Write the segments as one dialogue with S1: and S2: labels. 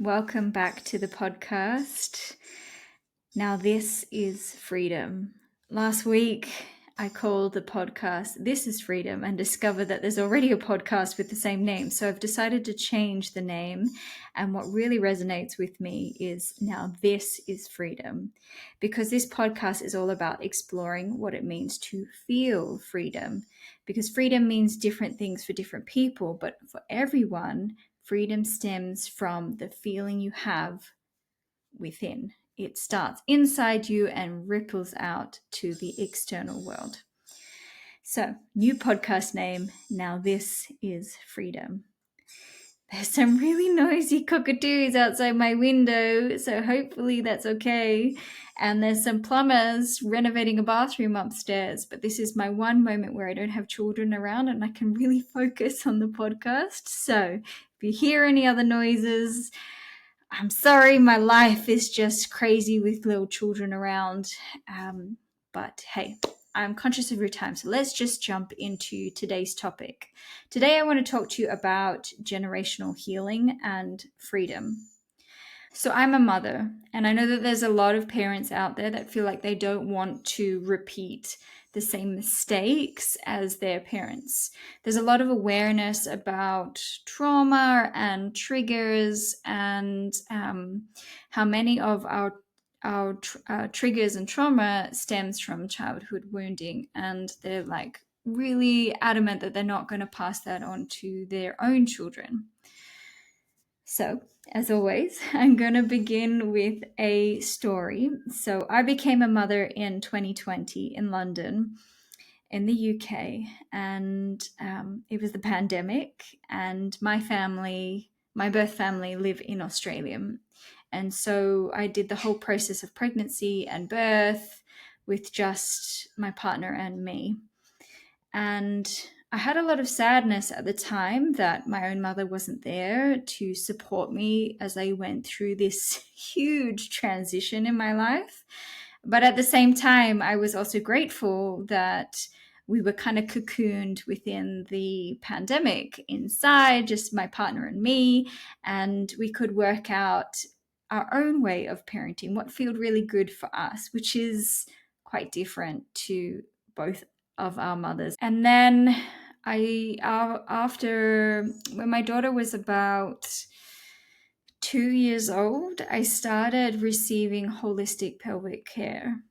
S1: Welcome back to the podcast. Now, this is freedom. Last week, I called the podcast This is Freedom and discovered that there's already a podcast with the same name. So I've decided to change the name. And what really resonates with me is Now This is Freedom, because this podcast is all about exploring what it means to feel freedom. Because freedom means different things for different people, but for everyone, freedom stems from the feeling you have within. It starts inside you and ripples out to the external world. So, new podcast name. Now, this is freedom. There's some really noisy cockatoos outside my window, so hopefully that's okay. And there's some plumbers renovating a bathroom upstairs, but this is my one moment where I don't have children around and I can really focus on the podcast. So if you hear any other noises, I'm sorry, my life is just crazy with little children around. But hey, I'm conscious of your time. So let's just jump into today's topic. Today, I want to talk to you about generational healing and freedom. So I'm a mother, and I know that there's a lot of parents out there that feel like they don't want to repeat the same mistakes as their parents. There's a lot of awareness about trauma and triggers and how many of our triggers and trauma stems from childhood wounding, and they're like really adamant that they're not going to pass that on to their own children. So, as always, I'm going to begin with a story. So, I became a mother in 2020 in London, in the UK, and it was the pandemic, and my birth family, live in Australia. And so I did the whole process of pregnancy and birth with just my partner and me. And I had a lot of sadness at the time that my own mother wasn't there to support me as I went through this huge transition in my life. But at the same time, I was also grateful that we were kind of cocooned within the pandemic inside, just my partner and me, and we could work out our own way of parenting, what felt really good for us, which is quite different to both of our mothers. And then after when my daughter was about 2 years old, I started receiving holistic pelvic care.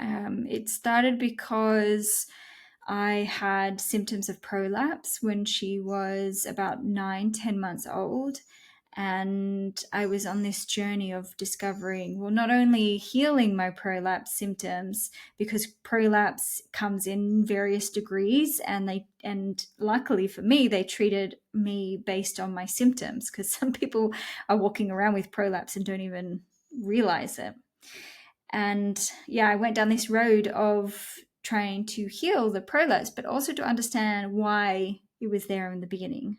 S1: It started because I had symptoms of prolapse when she was about 9-10 months old. And I was on this journey of discovering, well, not only healing my prolapse symptoms, because prolapse comes in various degrees, and luckily for me, they treated me based on my symptoms, because some people are walking around with prolapse and don't even realize it. And yeah, I went down this road of trying to heal the prolapse, but also to understand why it was there in the beginning.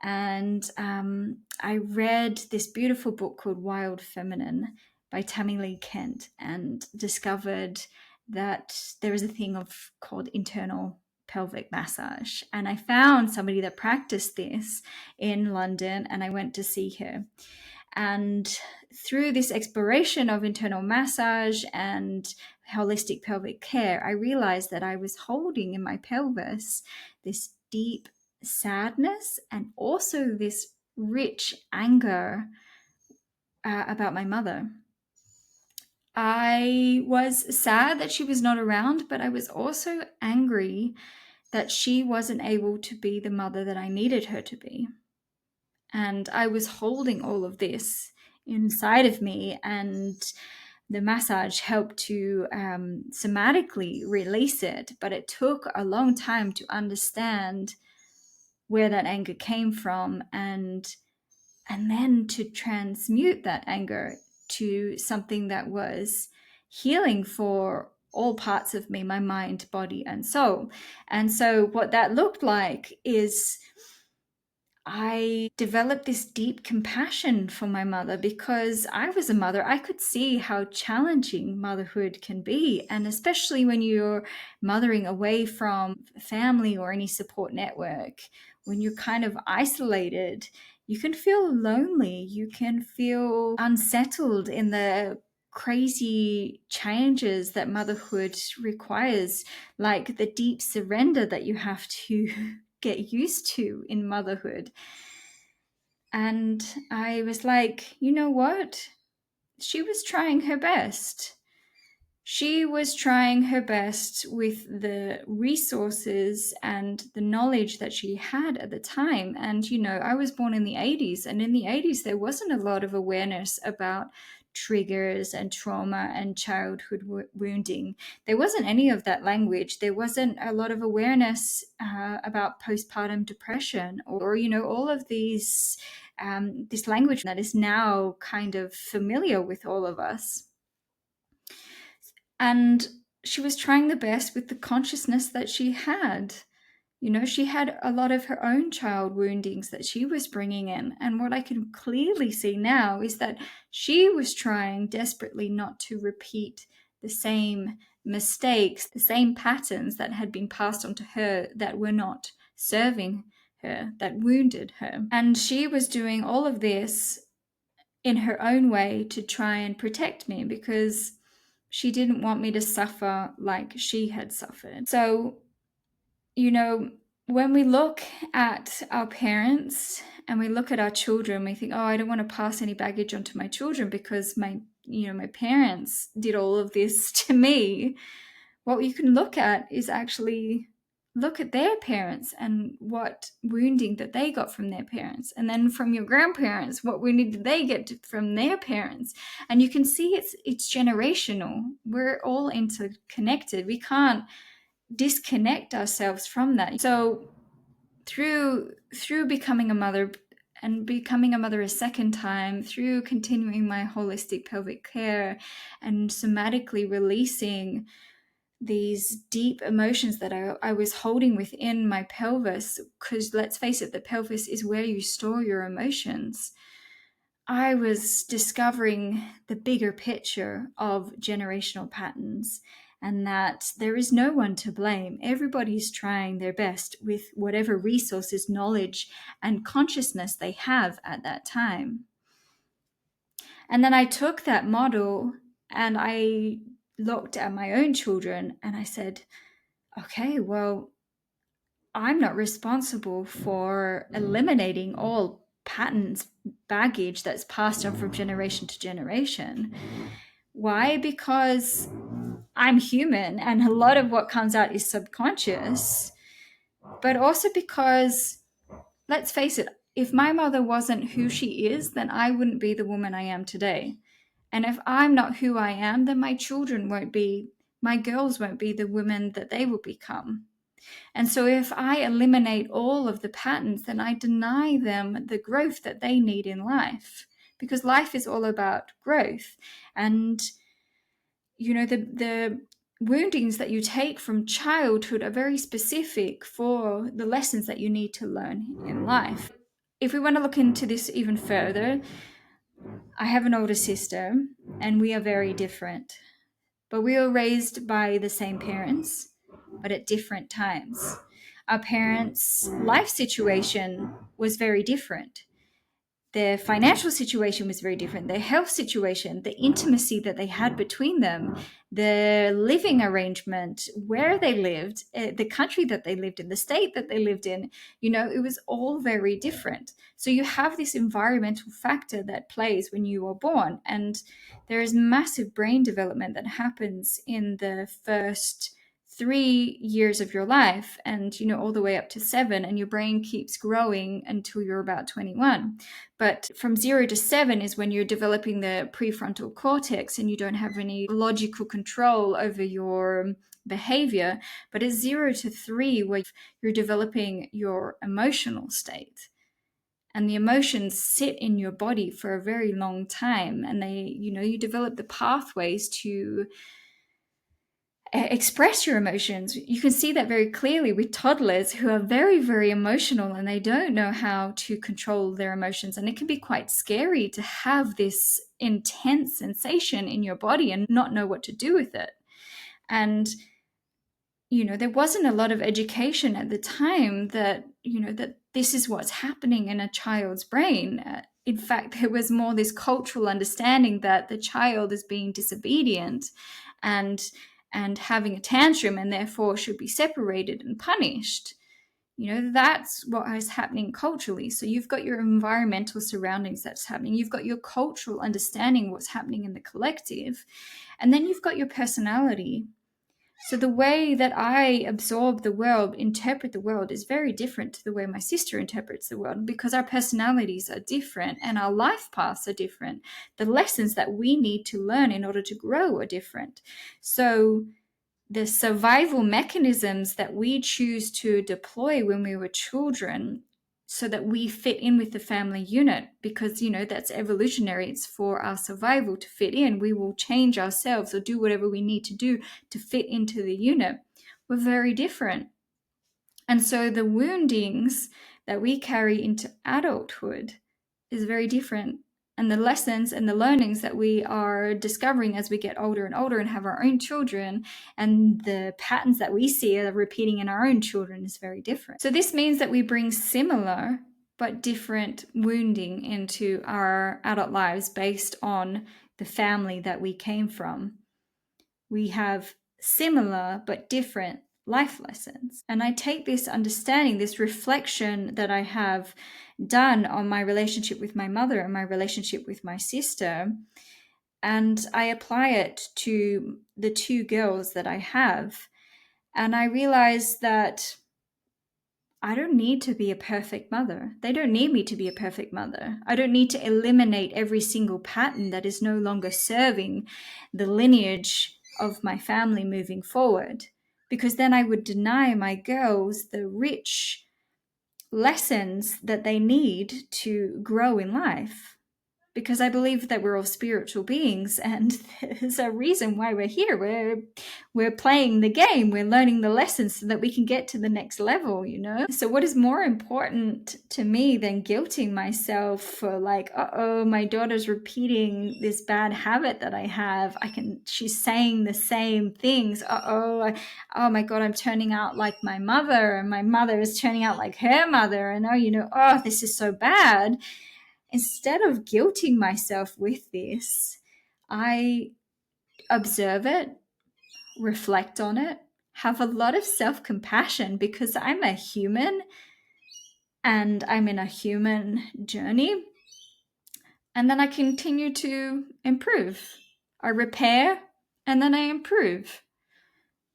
S1: And I read this beautiful book called Wild Feminine by Tammy Lee Kent, and discovered that there is a thing called internal pelvic massage. And I found somebody that practiced this in London, and I went to see her. And through this exploration of internal massage and holistic pelvic care, I realized that I was holding in my pelvis this deep sadness and also this rich anger about my mother. I was sad that she was not around, but I was also angry that she wasn't able to be the mother that I needed her to be. And I was holding all of this inside of me, and the massage helped to somatically release it. But it took a long time to understand where that anger came from, and then to transmute that anger to something that was healing for all parts of me, my mind, body, and soul. And so what that looked like is I developed this deep compassion for my mother, because I was a mother. I could see how challenging motherhood can be. And especially when you're mothering away from family or any support network, when you're kind of isolated, you can feel lonely, you can feel unsettled in the crazy changes that motherhood requires, like the deep surrender that you have to get used to in motherhood. And I was like, you know what? She was trying her best. She was trying her best with the resources and the knowledge that she had at the time. And, I was born in the 80s, and in the 80s, there wasn't a lot of awareness about triggers and trauma and childhood wounding. There wasn't any of that language. There wasn't a lot of awareness about postpartum depression or all of these, this language that is now kind of familiar with all of us. And she was trying the best with the consciousness that she had. She had a lot of her own child woundings that she was bringing in. And what I can clearly see now is that she was trying desperately not to repeat the same mistakes, the same patterns that had been passed on to her that were not serving her, that wounded her. And she was doing all of this in her own way to try and protect me, because she didn't want me to suffer like she had suffered. So, when we look at our parents and we look at our children, we think, oh, I don't want to pass any baggage onto my children because my parents did all of this to me. What you can look at is actually look at their parents and what wounding that they got from their parents. And then from your grandparents, what wounding did they get from their parents? And you can see it's generational. We're all interconnected. We can't disconnect ourselves from that. So through becoming a mother and becoming a mother a second time, through continuing my holistic pelvic care and somatically releasing these deep emotions that I was holding within my pelvis, because let's face it, the pelvis is where you store your emotions. I was discovering the bigger picture of generational patterns, and that there is no one to blame. Everybody's trying their best with whatever resources, knowledge, and consciousness they have at that time. And then I took that model and I looked at my own children and I said, okay, well, I'm not responsible for eliminating all patterns, baggage that's passed on from generation to generation. Why? Because I'm human and a lot of what comes out is subconscious, but also because, let's face it, if my mother wasn't who she is, then I wouldn't be the woman I am today. And if I'm not who I am, then my children won't be, my girls won't be the women that they will become. And so if I eliminate all of the patterns, then I deny them the growth that they need in life, because life is all about growth. And, the woundings that you take from childhood are very specific for the lessons that you need to learn in life. If we want to look into this even further, I have an older sister and we are very different, but we were raised by the same parents, but at different times. Our parents' life situation was very different. Their financial situation was very different. Their health situation, the intimacy that they had between them, the living arrangement, where they lived, the country that they lived in, the state that they lived in, it was all very different. So you have this environmental factor that plays when you are born. And there is massive brain development that happens in the first 3 years of your life and all the way up to 7, and your brain keeps growing until you're about 21. But from 0 to 7 is when you're developing the prefrontal cortex and you don't have any logical control over your behavior. But it's 0 to 3 where you're developing your emotional state. And the emotions sit in your body for a very long time, and they, you develop the pathways to express your emotions. You can see that very clearly with toddlers who are very, very emotional and they don't know how to control their emotions. And it can be quite scary to have this intense sensation in your body and not know what to do with it. And there wasn't a lot of education at the time that, that this is what's happening in a child's brain. In fact, there was more this cultural understanding that the child is being disobedient and having a tantrum and therefore should be separated and punished. That's what is happening culturally. So you've got your environmental surroundings that's happening. You've got your cultural understanding what's happening in the collective. And then you've got your personality. So the way that I absorb the world, interpret the world, is very different to the way my sister interprets the world, because our personalities are different and our life paths are different. The lessons that we need to learn in order to grow are different. So the survival mechanisms that we choose to deploy when we were children so that we fit in with the family unit, because that's evolutionary, it's for our survival to fit in, we will change ourselves or do whatever we need to do to fit into the unit, we're very different. And so the woundings that we carry into adulthood is very different. And the lessons and the learnings that we are discovering as we get older and older and have our own children, and the patterns that we see are repeating in our own children, is very different. So this means that we bring similar but different wounding into our adult lives based on the family that we came from. We have similar but different life lessons. And I take this understanding, this reflection that I have done on my relationship with my mother and my relationship with my sister, and I apply it to the two girls that I have. And I realize that I don't need to be a perfect mother. They don't need me to be a perfect mother. I don't need to eliminate every single pattern that is no longer serving the lineage of my family moving forward, because then I would deny my girls the rich lessons that they need to grow in life. Because I believe that we're all spiritual beings, and there's a reason why we're here. We're playing the game. We're learning the lessons so that we can get to the next level, So what is more important to me than guilting myself for my daughter's repeating this bad habit that I have. She's saying the same things. Oh my God, I'm turning out like my mother, and my mother is turning out like her mother. And this is so bad. Instead of guilting myself with this, I observe it, reflect on it, have a lot of self-compassion, because I'm a human and I'm in a human journey. And then I continue to improve. I repair and then I improve.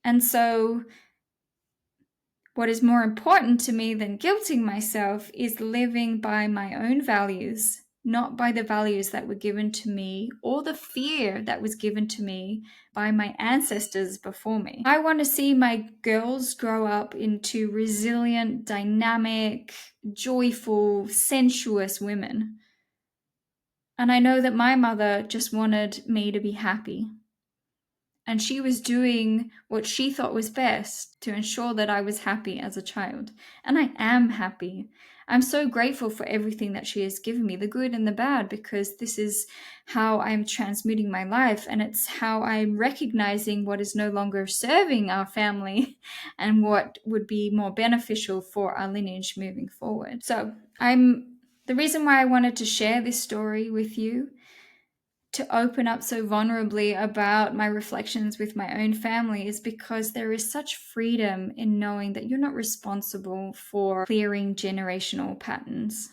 S1: And so what is more important to me than guilting myself is living by my own values, not by the values that were given to me or the fear that was given to me by my ancestors before me. I want to see my girls grow up into resilient, dynamic, joyful, sensuous women. And I know that my mother just wanted me to be happy. And she was doing what she thought was best to ensure that I was happy as a child. And I am happy. I'm so grateful for everything that she has given me, the good and the bad, because this is how I'm transmuting my life. And it's how I'm recognizing what is no longer serving our family and what would be more beneficial for our lineage moving forward. So the reason why I wanted to share this story with you, to open up so vulnerably about my reflections with my own family, is because there is such freedom in knowing that you're not responsible for clearing generational patterns.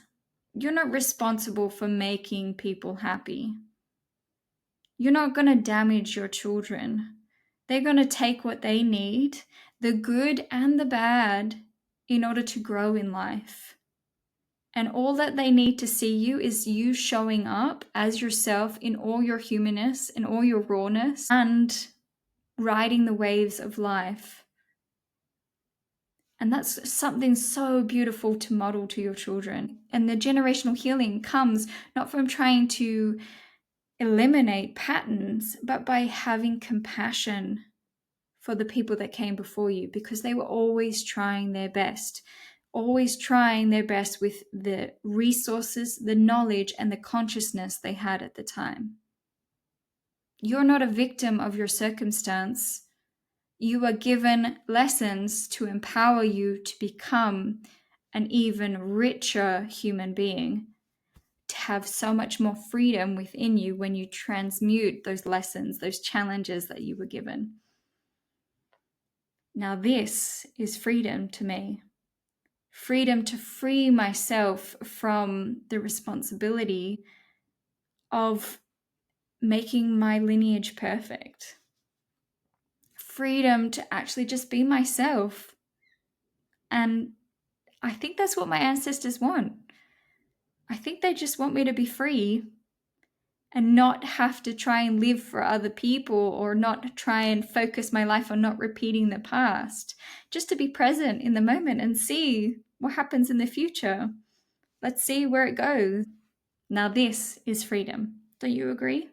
S1: You're not responsible for making people happy. You're not going to damage your children. They're going to take what they need, the good and the bad, in order to grow in life. And all that they need to see you is you showing up as yourself in all your humanness, in all your rawness, and riding the waves of life. And that's something so beautiful to model to your children. And the generational healing comes not from trying to eliminate patterns, but by having compassion for the people that came before you, because they were always trying their best. Always trying their best with the resources, the knowledge, and the consciousness they had at the time. You're not a victim of your circumstance. You are given lessons to empower you to become an even richer human being, to have so much more freedom within you when you transmute those lessons, those challenges that you were given. Now, this is freedom to me. Freedom to free myself from the responsibility of making my lineage perfect. Freedom to actually just be myself. And I think that's what my ancestors want. I think they just want me to be free and not have to try and live for other people, or not try and focus my life on not repeating the past. Just to be present in the moment and see what happens in the future. Let's see where it goes. Now, this is freedom. Don't you agree?